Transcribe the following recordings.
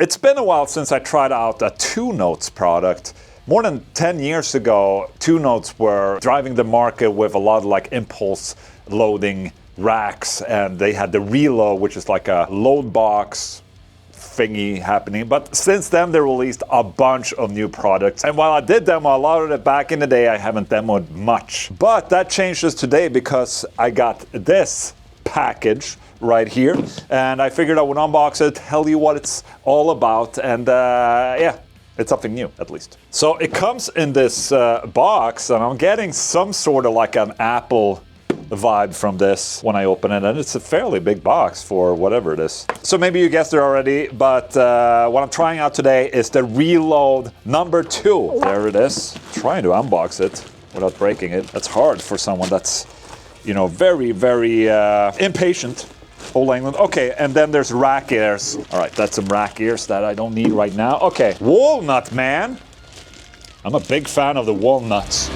It's been a while since I tried out a Two Notes product. More than 10 years ago, Two Notes were driving the market with a lot of like impulse loading racks, and they had the reload, which is like a load box thingy happening. But since then, they released a bunch of new products. And while I did demo a lot of it back in the day, I haven't demoed much. But that changes today because I got this package right here, and I figured I would unbox it, tell you what it's all about, and yeah, it's something new at least. So it comes in this box, and I'm getting some sort of like an Apple vibe from this when I open it, and it's a fairly big box for whatever it is. So maybe you guessed it already, but what I'm trying out today is the Reload number 2. There it is. Trying to unbox it without breaking it. That's hard for someone that's, you know, very, very impatient. Old Englund. Okay, and then there's rack ears. All right, that's some rack ears that I don't need right now. Okay, walnut, man. I'm a big fan of the walnuts.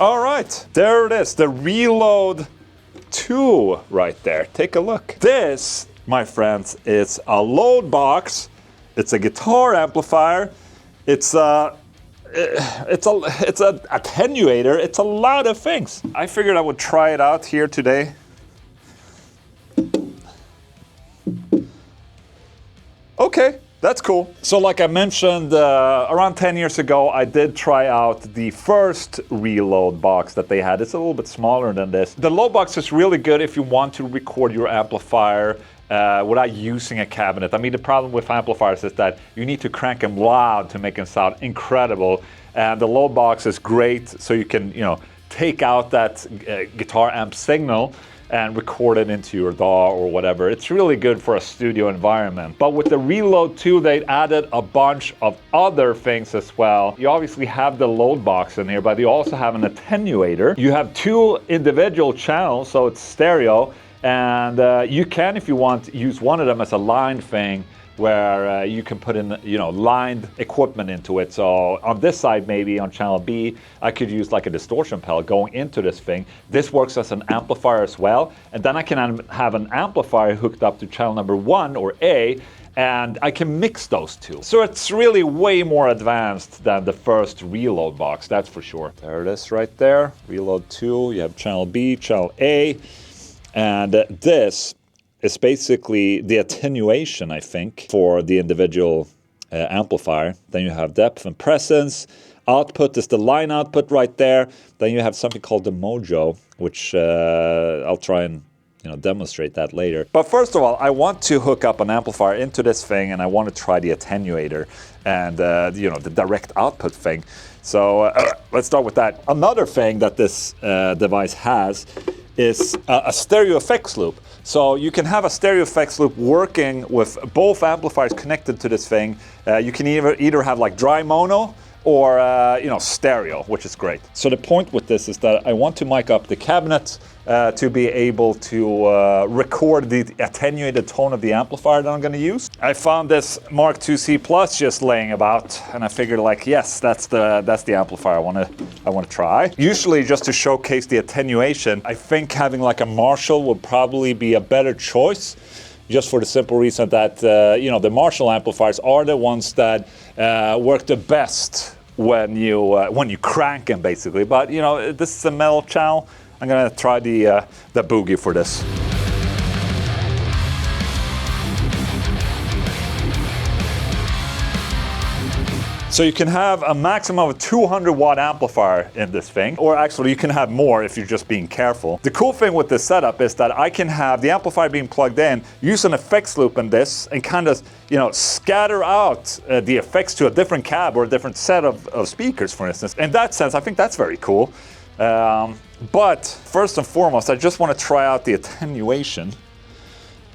All right, there it is, the Reload 2 right there. Take a look. This, my friends, is a load box. It's a guitar amplifier. It's an attenuator. It's a lot of things. I figured I would try it out here today. Okay, that's cool. So like I mentioned, around 10 years ago, I did try out the first Reload box that they had. It's a little bit smaller than this. The load box is really good if you want to record your amplifier without using a cabinet. I mean, the problem with amplifiers is that you need to crank them loud to make them sound incredible. And the load box is great, so you can, you know, take out that guitar amp signal and record it into your DAW or whatever. It's really good for a studio environment. But with the Reload 2, they added a bunch of other things as well. You obviously have the load box in here, but you also have an attenuator. You have 2 individual channels, so it's stereo. And you can, if you want, use one of them as a line thing where you can put in, you know, lined equipment into it. So on this side, maybe on channel B, I could use like a distortion pedal going into this thing. This works as an amplifier as well. And then I can have an amplifier hooked up to channel number 1 or A, and I can mix those two. So it's really way more advanced than the first Reload box, that's for sure. There it is right there, Reload 2. You have channel B, channel A. And this is basically the attenuation, I think, for the individual amplifier. Then you have depth and presence. Output is the line output right there. Then you have something called the mojo, which I'll try and, you know, demonstrate that later. But first of all, I want to hook up an amplifier into this thing, and I want to try the attenuator and you know, the direct output thing. So let's start with that. Another thing that this device has is a stereo effects loop. So you can have a stereo effects loop working with both amplifiers connected to this thing. You can either have like dry mono or you know, stereo, which is great. So the point with this is that I want to mic up the cabinet to be able to record the attenuated tone of the amplifier that I'm going to use. I found this Mark II C Plus just laying about, and I figured, like, yes, that's the amplifier I want to try. Usually, just to showcase the attenuation, I think having like a Marshall would probably be a better choice. Just for the simple reason that you know, the Marshall amplifiers are the ones that work the best when you crank them, basically. But you know, this is a metal channel. I'm gonna try the Boogie for this. So you can have a maximum of a 200 watt amplifier in this thing, or actually you can have more if you're just being careful. The cool thing with this setup is that I can have the amplifier being plugged in, use an effects loop in this, and kind of, you know, scatter out the effects to a different cab or a different set of speakers, for instance. In that sense, I think that's very cool. But first and foremost, I just want to try out the attenuation.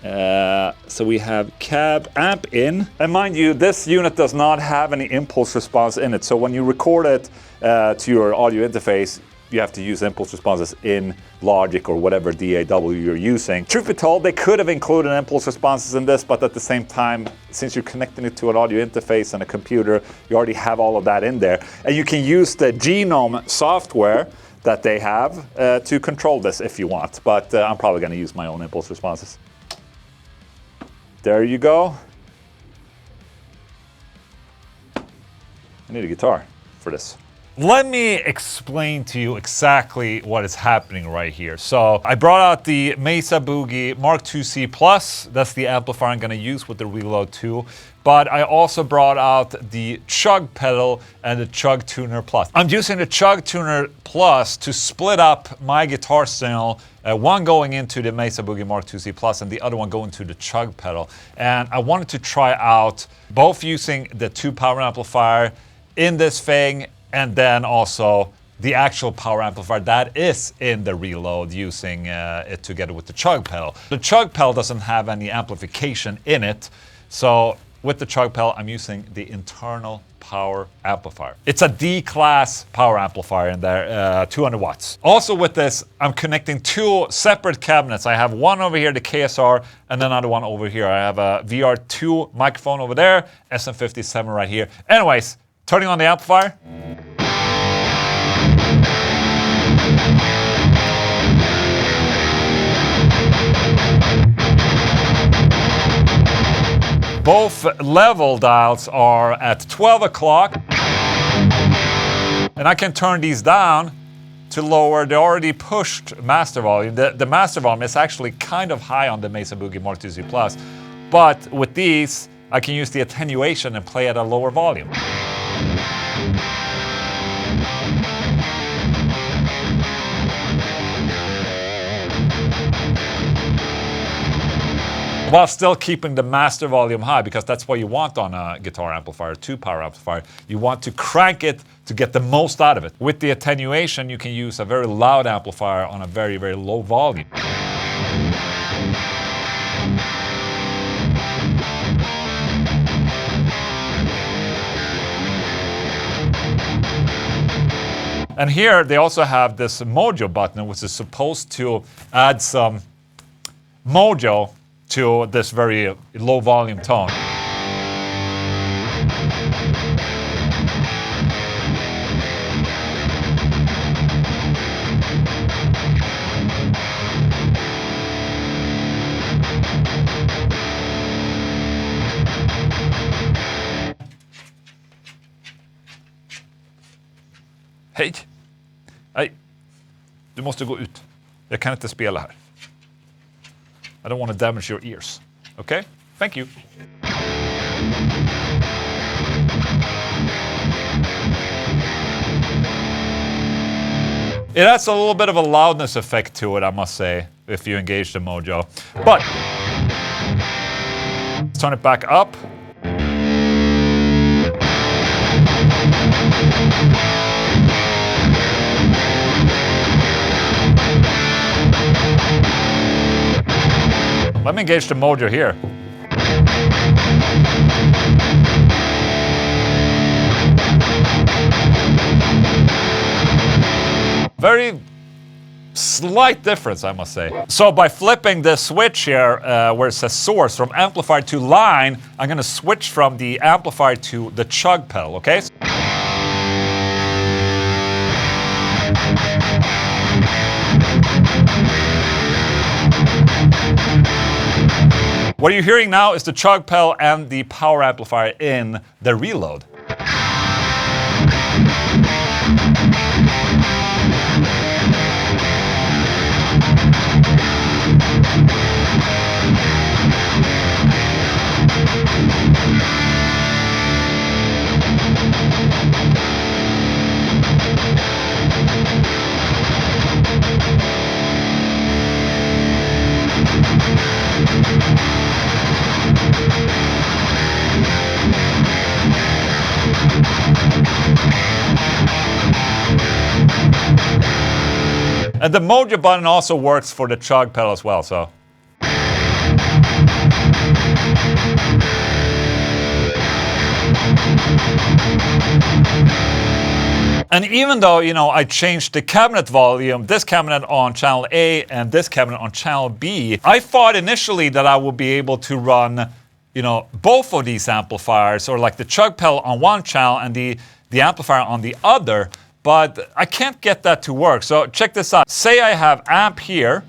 So we have cab amp in, and mind you, this unit does not have any impulse response in it. So when you record it to your audio interface, you have to use impulse responses in Logic or whatever DAW you're using. Truth be told, they could have included impulse responses in this, but at the same time, since you're connecting it to an audio interface and a computer, you already have all of that in there. And you can use the Genome software that they have to control this if you want. But I'm probably going to use my own impulse responses. There you go. I need a guitar for this. Let me explain to you exactly what is happening right here. So I brought out the Mesa Boogie Mark IIc Plus. That's the amplifier I'm going to use with the Reload 2. But I also brought out the Chug pedal and the Chug Tuner Plus. I'm using the Chug Tuner Plus to split up my guitar signal, one going into the Mesa Boogie Mark IIc Plus and the other one going to the Chug pedal. And I wanted to try out both using the 2 power amplifier in this thing, and then also the actual power amplifier that is in the Reload, using it together with the Chug pedal. The Chug pedal doesn't have any amplification in it, so with the Chug pedal I'm using the internal power amplifier. It's a D-class power amplifier in there, 200 watts. Also with this, I'm connecting 2 separate cabinets. I have one over here, the KSR, and another one over here. I have a VR2 microphone over there, SM57 right here. Anyways, turning on the amplifier. Both level dials are at 12 o'clock. And I can turn these down to lower the already pushed master volume. The master volume is actually kind of high on the Mesa Boogie Mark IIc Plus. But with these, I can use the attenuation and play at a lower volume. While still keeping the master volume high, because that's what you want on a guitar amplifier, 2 power amplifier. You want to crank it to get the most out of it. With the attenuation, you can use a very loud amplifier on a very, very low volume. And here they also have this mojo button, which is supposed to add some mojo to this very low volume tone. Hej! Hej! Du måste gå ut. Jag kan inte spela här. I don't want to damage your ears. Okay? Thank you. It has a little bit of a loudness effect to it, I must say, if you engage the mojo. But let's turn it back up. Let me engage the mojo here. Very slight difference, I must say. So by flipping the switch here, where it says source, from amplifier to line, I'm going to switch from the amplifier to the Chug pedal, okay? What you're hearing now is the Chug pedal and the power amplifier in the Reload. And the mojo button also works for the Chug pedal as well, so. And even though, you know, I changed the cabinet volume, this cabinet on channel A and this cabinet on channel B, I thought initially that I would be able to run, you know, both of these amplifiers, or like the Chug pedal on one channel and the amplifier on the other. but I can't get that to work. So check this out. Say I have amp here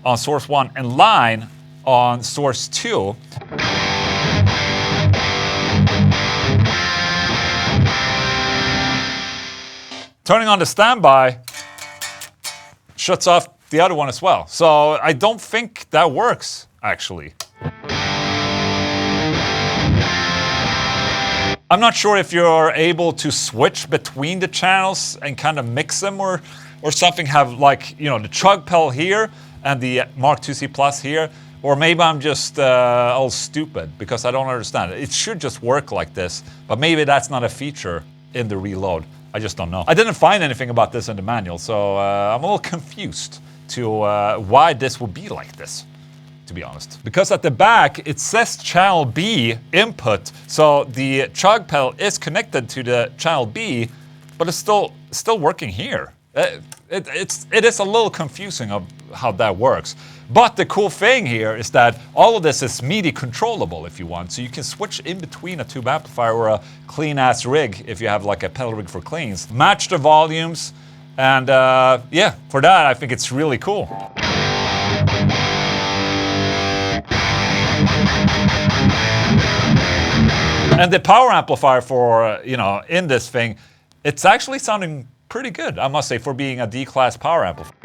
on source 1 and line on source 2. Turning on the standby shuts off the other one as well. So I don't think that works, actually. I'm not sure if you're able to switch between the channels and kind of mix them or something, have like, you know, the chug pedal here and the Mark IIc Plus here. Or maybe I'm just all stupid because I don't understand it. It should just work like this, but maybe that's not a feature in the Reload. I just don't know. I didn't find anything about this in the manual, so I'm a little confused to why this would be like this, to be honest. Because at the back, it says channel B input, so the chug pedal is connected to the channel B, but it's still working here. It is a little confusing of how that works. But the cool thing here is that all of this is MIDI controllable if you want. So you can switch in between a tube amplifier or a clean ass rig if you have like a pedal rig for cleans. Match the volumes, and yeah, for that I think it's really cool. And the power amplifier for, you know, in this thing, it's actually sounding pretty good, I must say, for being a D-class power amplifier.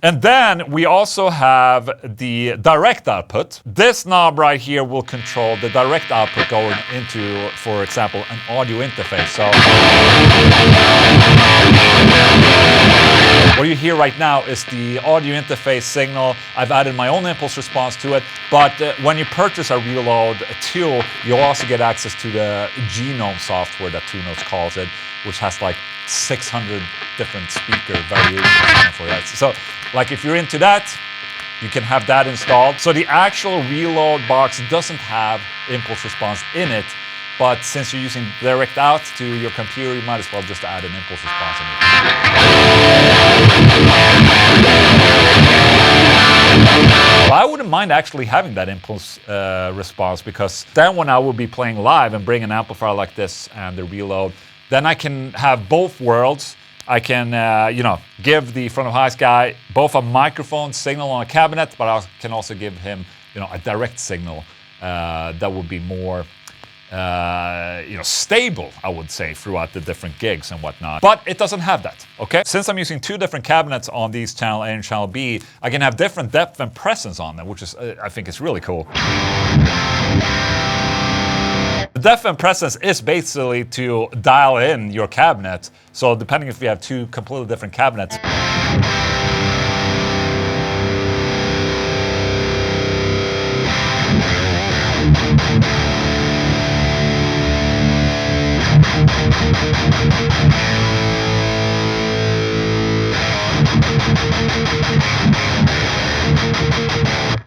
And then we also have the direct output. This knob right here will control the direct output going into, for example, an audio interface. So what you hear right now is the audio interface signal. I've added my own impulse response to it, but when you purchase a Reload 2, you'll also get access to the Genome software that Two Notes calls it, which has like 600 different speaker variations for that. So, like, if you're into that, you can have that installed. So the actual Reload box doesn't have impulse response in it, but since you're using direct out to your computer, you might as well just add an impulse response in it. Well, I wouldn't mind actually having that impulse response, because then when I will be playing live and bring an amplifier like this and the Reload, then I can have both worlds. I can, you know, give the front of house guy both a microphone signal on a cabinet, but I can also give him, you know, a direct signal that would be more, you know, stable, I would say, throughout the different gigs and whatnot. But it doesn't have that, okay? Since I'm using two different cabinets on these channel A and channel B, I can have different depth and presence on them, which is, I think, is really cool. The depth and presence is basically to dial in your cabinet. So depending if you have two completely different cabinets.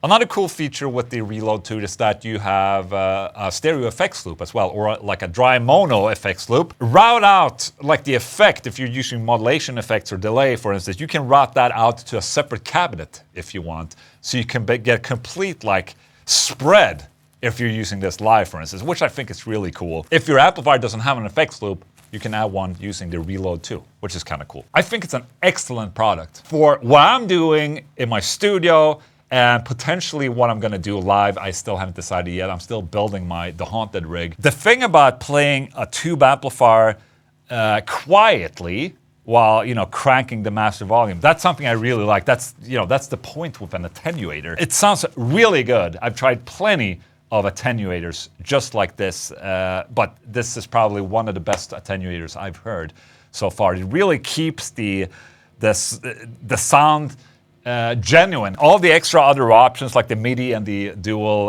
Another cool feature with the Reload 2 is that you have a stereo effects loop as well, or like a dry mono effects loop. Route out like the effect, if you're using modulation effects or delay, for instance, you can route that out to a separate cabinet if you want. So you can get complete like spread if you're using this live, for instance, which I think is really cool. If your amplifier doesn't have an effects loop, you can add one using the Reload 2, which is kind of cool. I think it's an excellent product for what I'm doing in my studio, and potentially what I'm gonna do live. I still haven't decided yet. I'm still building the Haunted rig. The thing about playing a tube amplifier quietly while, you know, cranking the master volume, that's something I really like. That's, you know, that's the point with an attenuator. It sounds really good. I've tried plenty of attenuators just like this, but this is probably one of the best attenuators I've heard so far. It really keeps the sound genuine. All the extra other options like the MIDI and the dual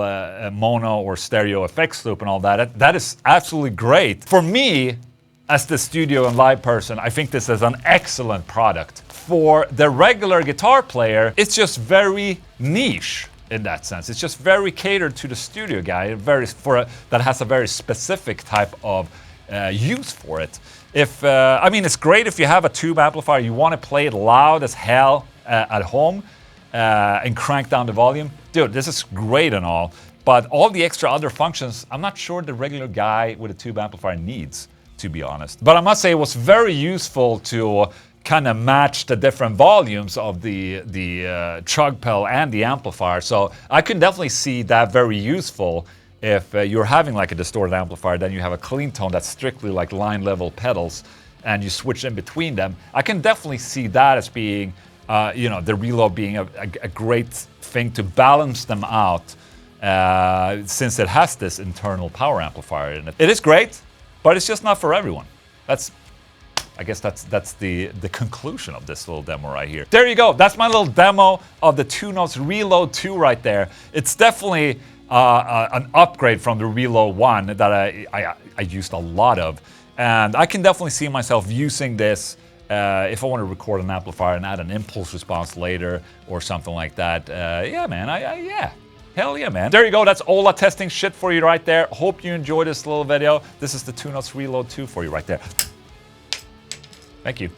mono or stereo effects loop and all that, that is absolutely great. For me, as the studio and live person, I think this is an excellent product. For the regular guitar player, it's just very niche in that sense. It's just very catered to the studio guy, that has a very specific type of use for it. I mean, it's great if you have a tube amplifier, you want to play it loud as hell at home and crank down the volume. Dude, this is great and all, but all the extra other functions, I'm not sure the regular guy with a tube amplifier needs, to be honest. But I must say it was very useful to kind of match the different volumes of the chug pedal and the amplifier. So I can definitely see that very useful if you're having like a distorted amplifier, then you have a clean tone that's strictly like line level pedals and you switch in between them. I can definitely see that as being, you know, the reload being a great thing to balance them out since it has this internal power amplifier in it. It is great, but it's just not for everyone. I guess that's the conclusion of this little demo right here. There you go. That's my little demo of the 2-Notes Reload 2 right there. It's definitely an upgrade from the Reload 1 that I used a lot of. And I can definitely see myself using this if I want to record an amplifier and add an impulse response later or something like that. Yeah, man. Yeah. Hell yeah, man. There you go. That's Ola testing shit for you right there. Hope you enjoyed this little video. This is the 2-Notes Reload 2 for you right there. Thank you.